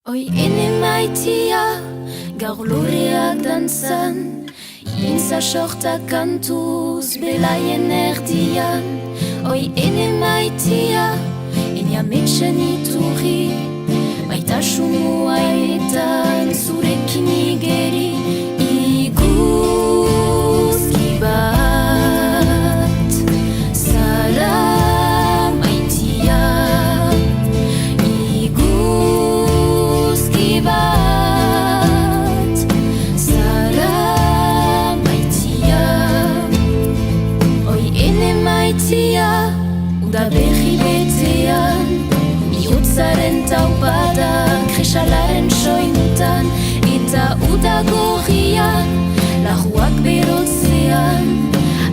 Oi ene maitia, gaur loreak dantzan, Intza sorta kantuz belaien erdian. Oi ene maitia, ene ametsen iturri, maitasun haietan zurekin igeri. Iguzki bat, zara maitia. Iguzki bat, zara maitia. Oi ene maitia, uda berri betean, bihotzaren taupada, kresalaren soinutan, eta uda gorrian, lahuak berotzean,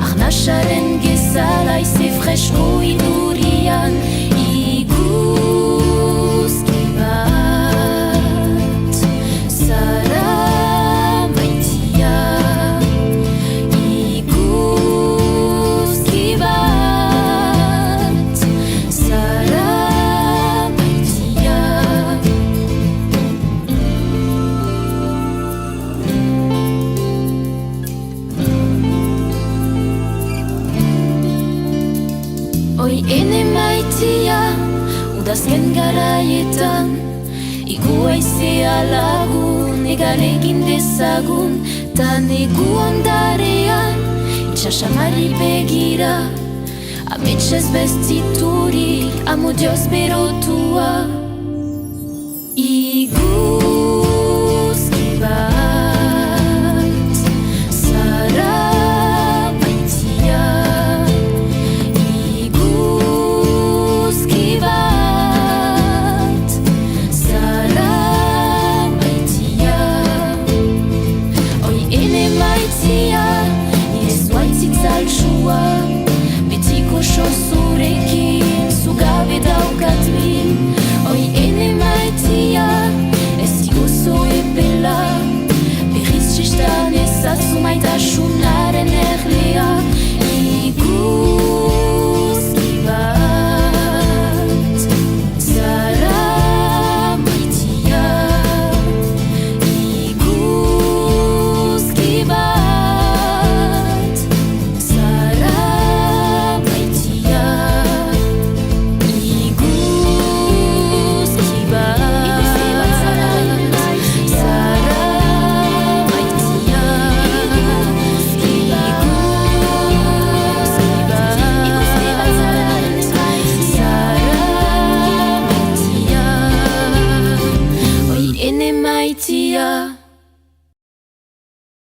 arnasaren gezala ize fresko idurian. Iguzki bat, zara maitia. Iguzki bat, zara maitia. Oi ene maitia, udazken garaietan, igu aizea lagun, egalegin dezagun, ta negu ondarean, itxasamari begira, ametsez bestiturik, amodioz berotua. Iguzki bat, zara maitia. Iguzki bat, zara maitia. Oi ene maitia, nire zuaitzit zaltsua, betiko sozurekin, zugabe daukat min. Oi ene maitia, ez iguzo epela, berriz txistan ezatzu maitasunaren erlea. Iguzki bat, zara maitia. Iguzki bat, zara maitia. Iguzki bat, zara maitia. Iguzki bat, zara maitia. Oi ene maitia.